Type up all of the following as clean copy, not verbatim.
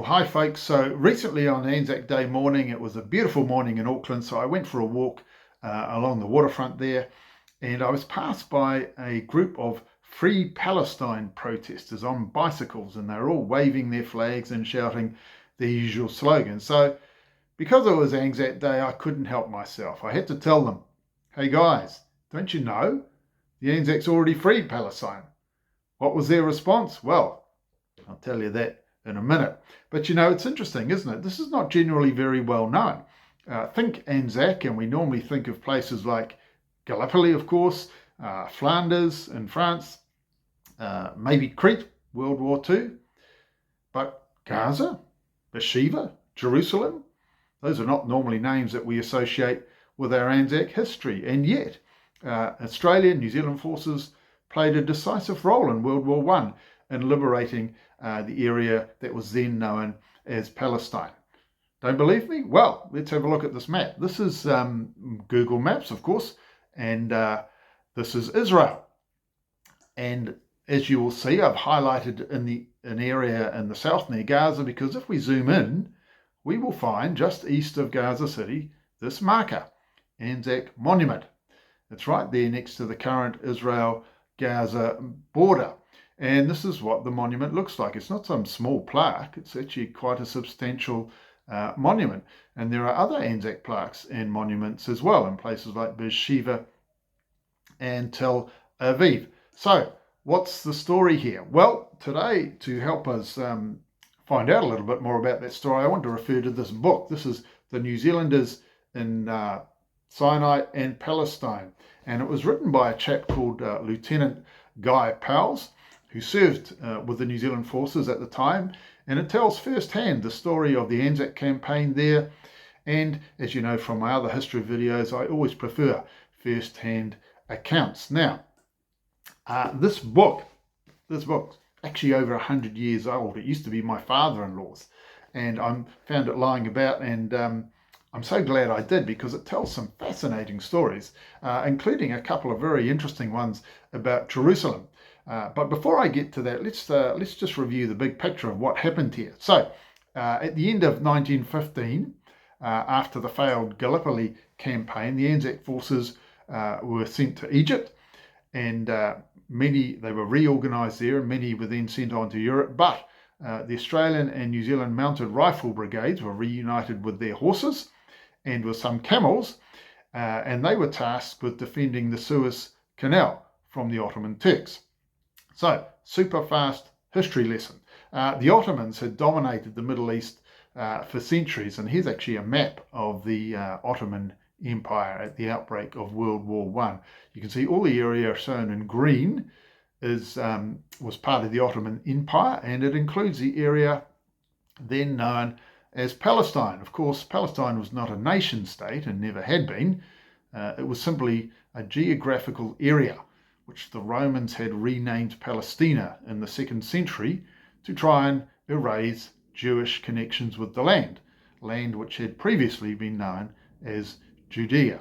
Well, hi folks. So recently on Anzac Day morning, it was a beautiful morning in Auckland. So I went for a walk along the waterfront there, and I was passed by a group of Free Palestine protesters on bicycles, and they were all waving their flags and shouting the usual slogan. So because it was Anzac Day, I couldn't help myself. I had to tell them, hey guys, don't you know the Anzacs already freed Palestine? What was their response? Well, I'll tell you that in a minute. But you know, it's interesting, isn't it? This is not generally very well known. Think Anzac, and we normally think of places like Gallipoli, of course, Flanders in France, maybe Crete, World War II. But Gaza, Beersheva, Jerusalem, those are not normally names that we associate with our Anzac history. And yet, Australian, New Zealand forces played a decisive role in World War I in liberating the area that was then known as Palestine. Don't believe me? Well, let's have a look at this map. This is Google Maps, of course, and this is Israel. And as you will see, I've highlighted an area in the south near Gaza, because if we zoom in, we will find just east of Gaza City this marker, Anzac Monument. It's right there next to the current Israel-Gaza border. And this is what the monument looks like. It's not some small plaque. It's actually quite a substantial monument. And there are other Anzac plaques and monuments as well in places like Beersheva and Tel Aviv. So what's the story here? Well, today, to help us find out a little bit more about that story, I want to refer to this book. This is The New Zealanders in Sinai and Palestine. And it was written by a chap called Lieutenant Guy Powles, who served with the New Zealand forces at the time, and it tells firsthand the story of the Anzac campaign there. And as you know from my other history videos, I always prefer firsthand accounts. Now, this book, actually over 100 years old. It used to be my father-in-law's, and I found it lying about, and I'm so glad I did, because it tells some fascinating stories, including a couple of very interesting ones about Jerusalem. But before I get to that, let's just review the big picture of what happened here. So, at the end of 1915, after the failed Gallipoli campaign, the Anzac forces were sent to Egypt, and they were reorganised there, and many were then sent on to Europe. But the Australian and New Zealand mounted rifle brigades were reunited with their horses and with some camels, and they were tasked with defending the Suez Canal from the Ottoman Turks. So, super fast history lesson. The Ottomans had dominated the Middle East for centuries, and here's actually a map of the Ottoman Empire at the outbreak of World War I. You can see all the area shown in green was part of the Ottoman Empire, and it includes the area then known as Palestine. Of course, Palestine was not a nation state and never had been. It was simply a geographical area which the Romans had renamed Palestina in the 2nd century to try and erase Jewish connections with the land which had previously been known as Judea.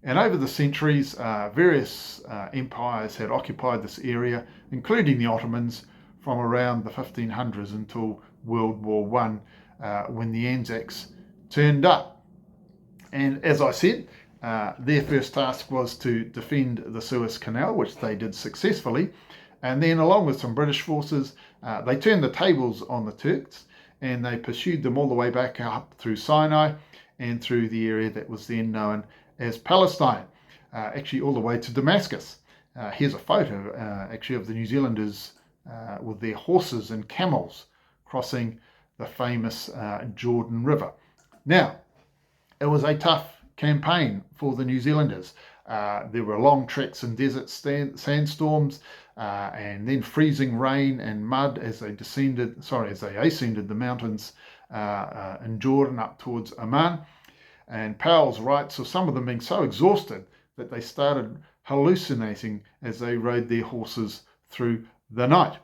And over the centuries, various empires had occupied this area, including the Ottomans, from around the 1500s until World War I, when the Anzacs turned up. And as I said, their first task was to defend the Suez Canal, which they did successfully. And then, along with some British forces, they turned the tables on the Turks, and they pursued them all the way back up through Sinai and through the area that was then known as Palestine, actually all the way to Damascus. Here's a photo actually of the New Zealanders with their horses and camels crossing the famous Jordan River. Now, it was a tough campaign for the New Zealanders. There were long treks in desert sandstorms, and then freezing rain and mud as they ascended the mountains in Jordan up towards Amman. And Powell's writes of some of them being so exhausted that they started hallucinating as they rode their horses through the night.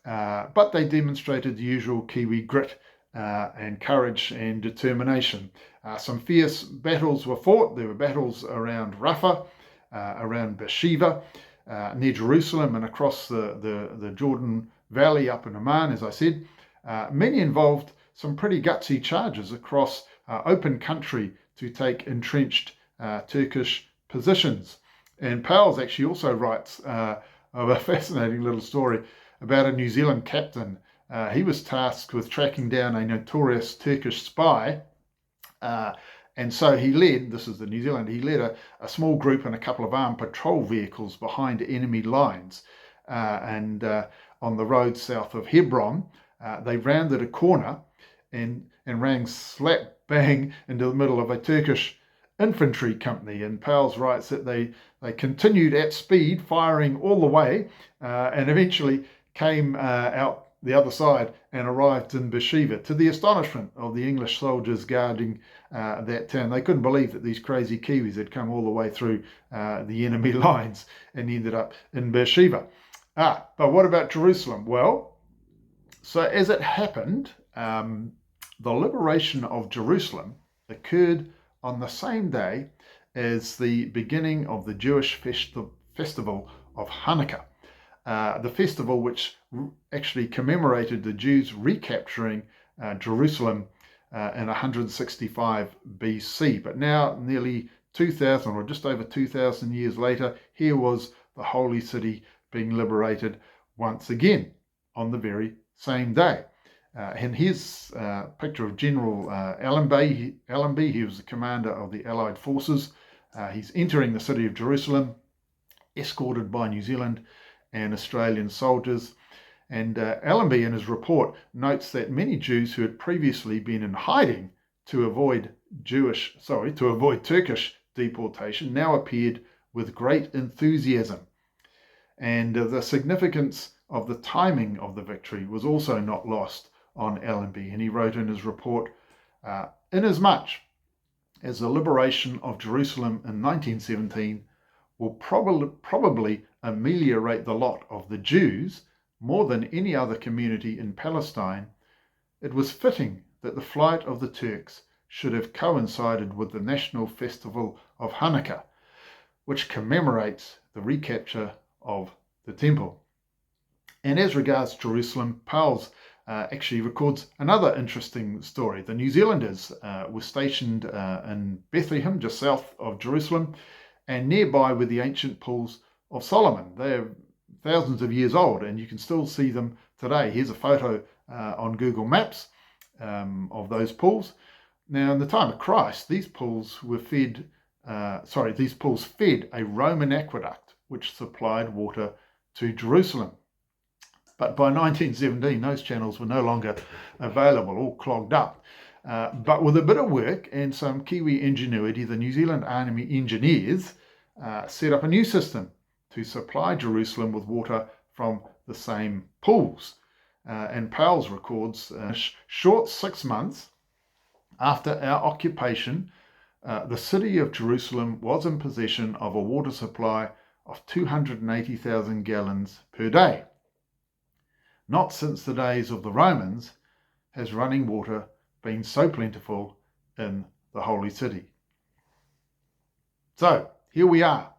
But they demonstrated the usual Kiwi grit and courage and determination. Some fierce battles were fought. There were battles around Rafah, around Beersheva, near Jerusalem, and across the Jordan Valley up in Amman, as I said. Many involved some pretty gutsy charges across open country to take entrenched Turkish positions. And Powell's actually also writes of a fascinating little story about a New Zealand captain. He was tasked with tracking down a notorious Turkish spy. And so he led, this is the New Zealand, he led a small group and a couple of armed patrol vehicles behind enemy lines. And on the road south of Hebron, they rounded a corner and ran slap bang into the middle of a Turkish infantry company. And Powell's writes that they continued at speed, firing all the way, and eventually came out the other side and arrived in Beersheva, to the astonishment of the English soldiers guarding that town. They couldn't believe that these crazy Kiwis had come all the way through the enemy lines and ended up in Beersheva. But what about Jerusalem? Well, so as it happened, the liberation of Jerusalem occurred on the same day as the beginning of the Jewish festival of Hanukkah. The festival which actually commemorated the Jews recapturing Jerusalem in 165 BC. But now, nearly 2,000 or just over 2,000 years later, here was the Holy City being liberated once again on the very same day. And here's a picture of General Allenby. He was the commander of the Allied forces. He's entering the city of Jerusalem, escorted by New Zealand and Australian soldiers. And Allenby in his report notes that many Jews who had previously been in hiding to avoid Turkish deportation now appeared with great enthusiasm. And the significance of the timing of the victory was also not lost on Allenby. And he wrote in his report, inasmuch as the liberation of Jerusalem in 1917 will probably ameliorate the lot of the Jews more than any other community in Palestine, it was fitting that the flight of the Turks should have coincided with the national festival of Hanukkah, which commemorates the recapture of the temple. And as regards Jerusalem, Powell's actually records another interesting story. The New Zealanders were stationed in Bethlehem, just south of Jerusalem, and nearby were the ancient pools of Solomon. They're thousands of years old, and you can still see them today. Here's a photo on Google Maps of those pools. Now, in the time of Christ, these pools fed a Roman aqueduct which supplied water to Jerusalem. But by 1917, those channels were no longer available, all clogged up. But with a bit of work and some Kiwi ingenuity, the New Zealand Army engineers set up a new system to supply Jerusalem with water from the same pools. And Powell's records, short 6 months after our occupation, the city of Jerusalem was in possession of a water supply of 280,000 gallons per day. Not since the days of the Romans has running water been so plentiful in the Holy City. So here we are.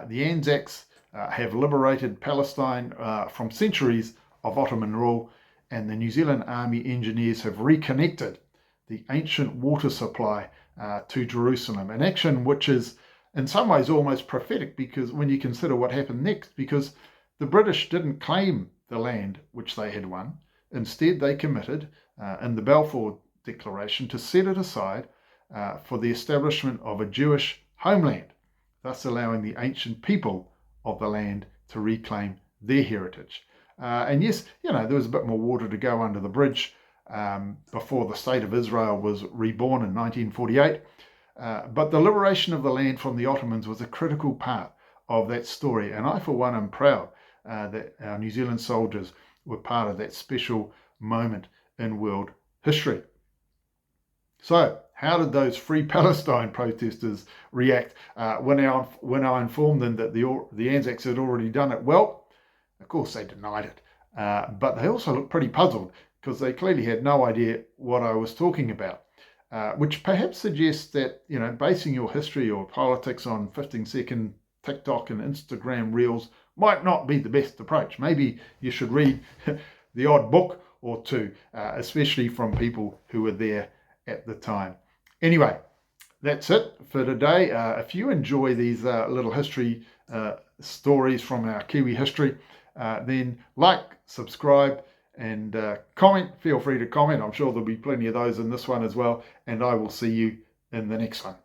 The Anzacs have liberated Palestine from centuries of Ottoman rule, and the New Zealand Army engineers have reconnected the ancient water supply to Jerusalem, an action which is in some ways almost prophetic, because when you consider what happened next, because the British didn't claim the land which they had won. Instead, they committed in the Balfour Declaration to set it aside for the establishment of a Jewish homeland, thus allowing the ancient people of the land to reclaim their heritage. And yes, there was a bit more water to go under the bridge before the state of Israel was reborn in 1948. But the liberation of the land from the Ottomans was a critical part of that story. And I, for one, am proud that our New Zealand soldiers were part of that special moment in world history. So, how did those Free Palestine protesters react when I informed them that the Anzacs had already done it? Well, of course they denied it, but they also looked pretty puzzled because they clearly had no idea what I was talking about, which perhaps suggests that, basing your history or politics on 15-second TikTok and Instagram reels might not be the best approach. Maybe you should read the odd book or two, especially from people who were there at the time. Anyway, that's it for today. If you enjoy these little history stories from our Kiwi history, then like, subscribe, and comment. Feel free to comment. I'm sure there'll be plenty of those in this one as well. And I will see you in the next one.